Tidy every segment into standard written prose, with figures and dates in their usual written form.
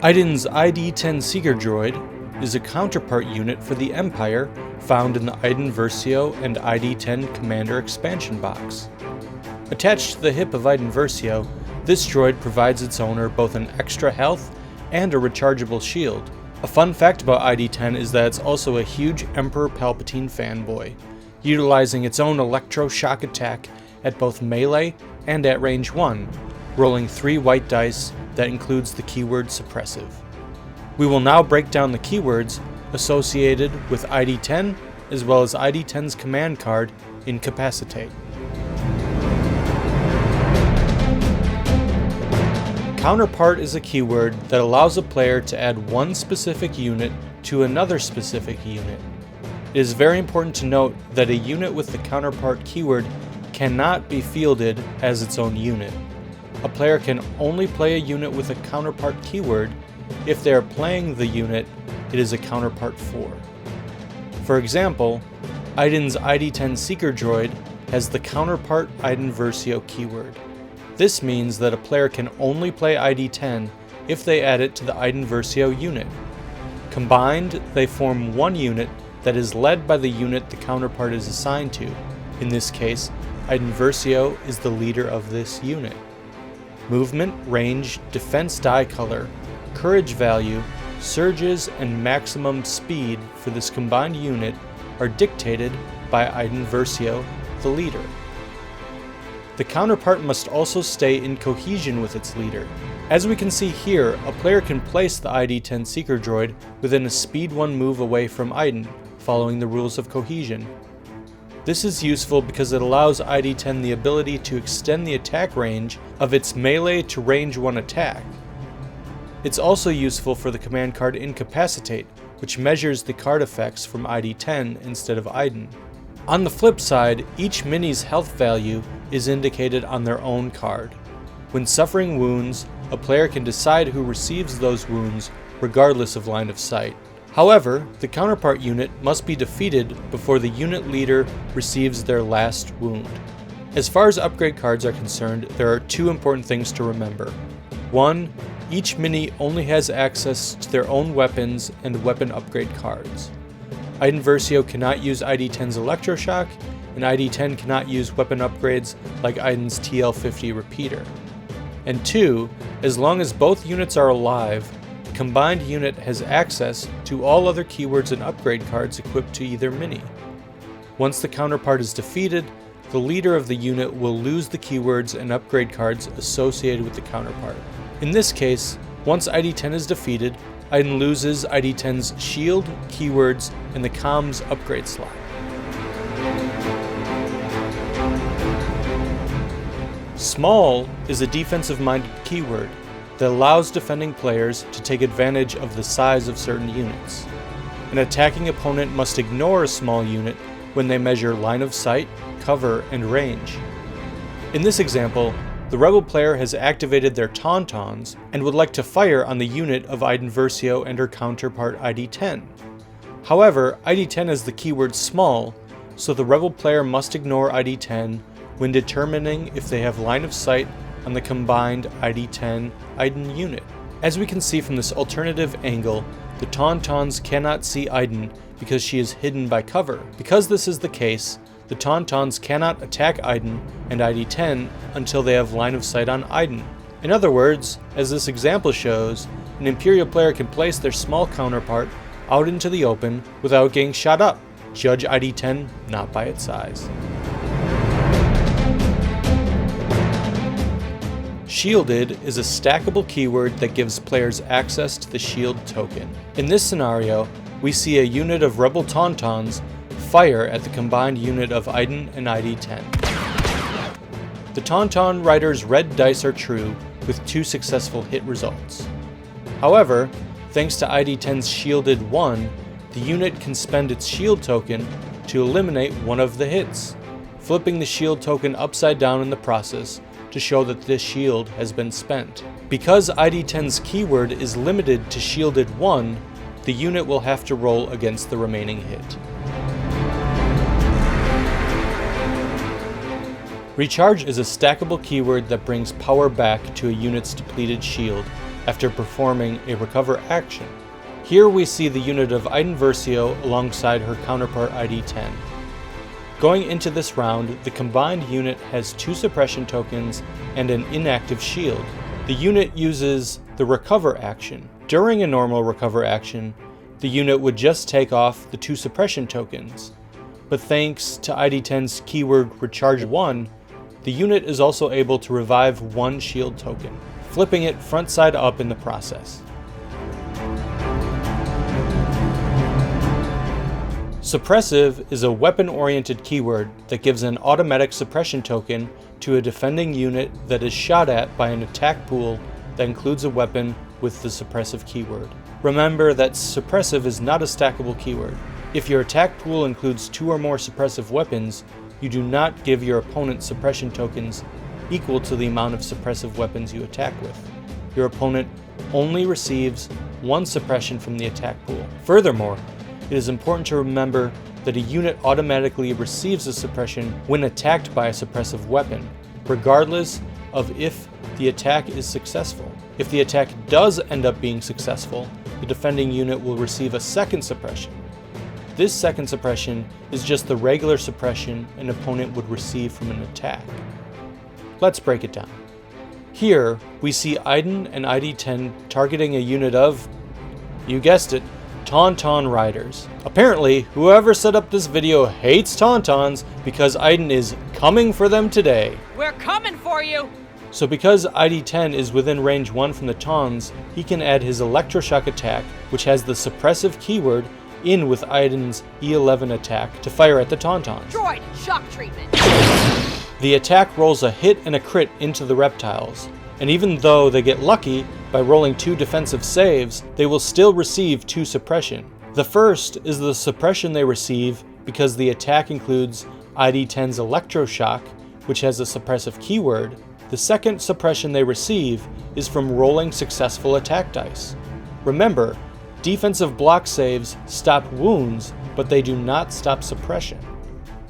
Iden's ID-10 Seeker Droid is a counterpart unit for the Empire found in the Iden Versio and ID-10 Commander expansion box. Attached to the hip of Iden Versio, this droid provides its owner both an extra health and a rechargeable shield. A fun fact about ID-10 is that it's also a huge Emperor Palpatine fanboy, utilizing its own electroshock attack at both melee and at range 1, rolling 3 white dice that includes the keyword suppressive. We will now break down the keywords associated with ID-10 as well as ID-10's command card, Incapacitate. Counterpart is a keyword that allows a player to add one specific unit to another specific unit. It is very important to note that a unit with the Counterpart keyword cannot be fielded as its own unit. A player can only play a unit with a Counterpart keyword if they are playing the unit it is a counterpart for. For example, Iden's ID-10 Seeker Droid has the Counterpart Iden Versio keyword. This means that a player can only play ID-10 if they add it to the Iden Versio unit. Combined, they form one unit that is led by the unit the counterpart is assigned to. In this case, Iden Versio is the leader of this unit. Movement, range, defense die color, courage value, surges, and maximum speed for this combined unit are dictated by Iden Versio, the leader. The counterpart must also stay in cohesion with its leader. As we can see here, a player can place the ID-10 Seeker Droid within a speed 1 move away from Iden, following the rules of cohesion. This is useful because it allows ID-10 the ability to extend the attack range of its melee to range 1 attack. It's also useful for the command card Incapacitate, which measures the card effects from ID-10 instead of Iden. On the flip side, each mini's health value is indicated on their own card. When suffering wounds, a player can decide who receives those wounds regardless of line of sight. However, the counterpart unit must be defeated before the unit leader receives their last wound. As far as upgrade cards are concerned, there are 2 important things to remember. 1. Each mini only has access to their own weapons and weapon upgrade cards. Iden Versio cannot use ID-10's Electroshock, and ID-10 cannot use weapon upgrades like Iden's TL50 repeater. And 2. As long as both units are alive, the combined unit has access to all other keywords and upgrade cards equipped to either mini. Once the counterpart is defeated, the leader of the unit will lose the keywords and upgrade cards associated with the counterpart. In this case, once ID-10 is defeated, Iden loses ID-10's shield, keywords, and the comms upgrade slot. Small is a defensive-minded keyword that allows defending players to take advantage of the size of certain units. An attacking opponent must ignore a small unit when they measure line of sight, cover, and range. In this example, the rebel player has activated their Tauntauns and would like to fire on the unit of Iden Versio and her counterpart ID-10. However, ID-10 has the keyword small, so the rebel player must ignore ID-10 when determining if they have line of sight on the combined ID-10 Iden unit. As we can see from this alternative angle, the Tauntauns cannot see Iden because she is hidden by cover. Because this is the case, the Tauntauns cannot attack Iden and ID-10 until they have line of sight on Iden. In other words, as this example shows, an Imperial player can place their small counterpart out into the open without getting shot up. Judge ID-10 not by its size. Shielded is a stackable keyword that gives players access to the shield token. In this scenario, we see a unit of Rebel Tauntauns fire at the combined unit of Iden and ID-10. The Tauntaun Rider's red dice are true, with 2 successful hit results. However, thanks to ID-10's shielded 1, the unit can spend its shield token to eliminate one of the hits, flipping the shield token upside down in the process to show that this shield has been spent. Because ID-10's keyword is limited to shielded 1, the unit will have to roll against the remaining hit. Recharge is a stackable keyword that brings power back to a unit's depleted shield after performing a recover action. Here we see the unit of Iden Versio alongside her counterpart ID-10. Going into this round, the combined unit has 2 suppression tokens and an inactive shield. The unit uses the recover action. During a normal recover action, the unit would just take off the 2 suppression tokens. But thanks to ID-10's keyword Recharge 1, the unit is also able to revive 1 shield token, flipping it front side up in the process. Suppressive is a weapon-oriented keyword that gives an automatic suppression token to a defending unit that is shot at by an attack pool that includes a weapon with the suppressive keyword. Remember that suppressive is not a stackable keyword. If your attack pool includes 2 or more suppressive weapons, you do not give your opponent suppression tokens equal to the amount of suppressive weapons you attack with. Your opponent only receives 1 suppression from the attack pool. Furthermore, it is important to remember that a unit automatically receives a suppression when attacked by a suppressive weapon, regardless of if the attack is successful. If the attack does end up being successful, the defending unit will receive a second suppression. This second suppression is just the regular suppression an opponent would receive from an attack. Let's break it down. Here, we see Iden and ID-10 targeting a unit of, you guessed it, Tauntaun Riders. Apparently, whoever set up this video hates Tauntauns because Iden is coming for them today. We're coming for you! So because ID-10 is within range 1 from the Tauns, he can add his Electroshock attack, which has the suppressive keyword, in with Iden's E11 attack to fire at the Tauntauns. Droid, shock treatment! The attack rolls a hit and a crit into the reptiles, and even though they get lucky by rolling 2 defensive saves, they will still receive 2 suppression. The first is the suppression they receive because the attack includes ID-10's Electroshock, which has a suppressive keyword. The second suppression they receive is from rolling successful attack dice. Remember, defensive block saves stop wounds, but they do not stop suppression.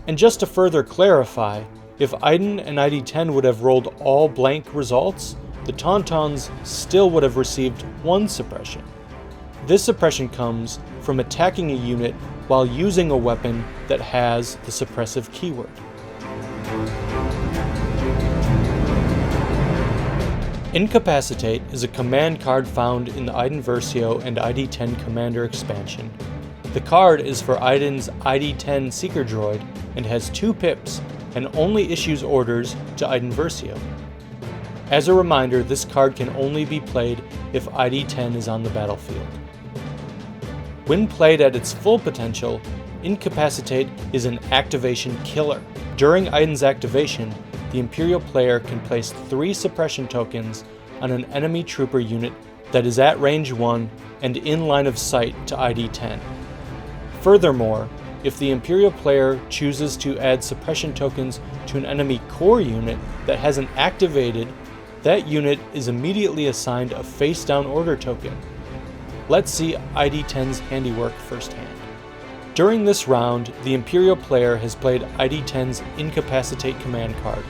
And just to further clarify, if Iden and ID-10 would have rolled all blank results, the Tauntauns still would have received 1 suppression. This suppression comes from attacking a unit while using a weapon that has the suppressive keyword. Incapacitate is a command card found in the Iden Versio and ID-10 Commander expansion. The card is for Iden's ID-10 Seeker Droid and has 2 pips and only issues orders to Iden Versio. As a reminder, this card can only be played if ID-10 is on the battlefield. When played at its full potential, Incapacitate is an activation killer. During Iden's activation, the Imperial player can place 3 suppression tokens on an enemy trooper unit that is at range 1 and in line of sight to ID-10. Furthermore, if the Imperial player chooses to add suppression tokens to an enemy core unit that hasn't activated, that unit is immediately assigned a face-down order token. Let's see ID-10's handiwork firsthand. During this round, the Imperial player has played ID-10's Incapacitate command card,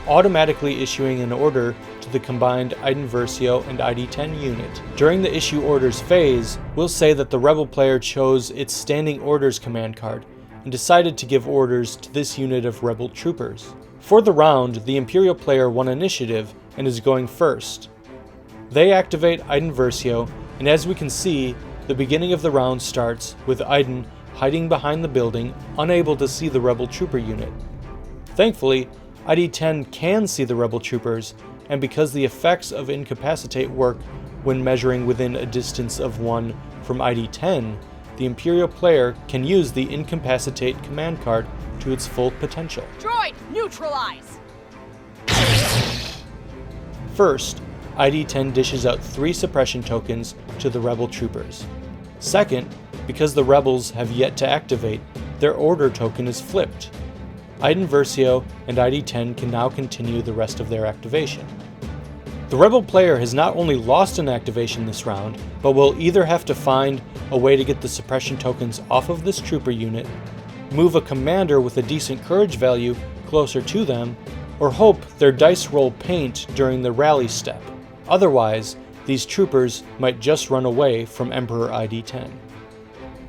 automatically issuing an order to the combined Iden Versio and ID-10 unit. During the issue orders phase, we'll say that the Rebel player chose its Standing Orders command card and decided to give orders to this unit of Rebel troopers. For the round, the Imperial player won initiative and is going first. They activate Iden Versio, and as we can see, the beginning of the round starts with Iden hiding behind the building, unable to see the Rebel trooper unit. Thankfully, ID-10 can see the Rebel troopers, and because the effects of Incapacitate work when measuring within a distance of 1 from ID-10, the Imperial player can use the Incapacitate command card to its full potential. Droid, neutralize! First, ID-10 dishes out 3 suppression tokens to the Rebel troopers. Second, because the Rebels have yet to activate, their order token is flipped. Iden Versio and ID-10 can now continue the rest of their activation. The Rebel player has not only lost an activation this round, but will either have to find a way to get the suppression tokens off of this trooper unit, move a commander with a decent courage value closer to them, or hope their dice roll paint during the rally step. Otherwise, these troopers might just run away from Emperor ID-10.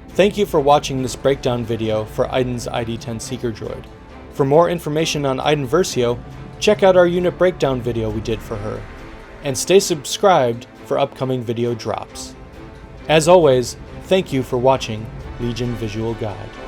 Thank you for watching this breakdown video for Iden's ID-10 Seeker Droid. For more information on Iden Versio, check out our unit breakdown video we did for her, and stay subscribed for upcoming video drops. As always, thank you for watching Legion Visual Guide.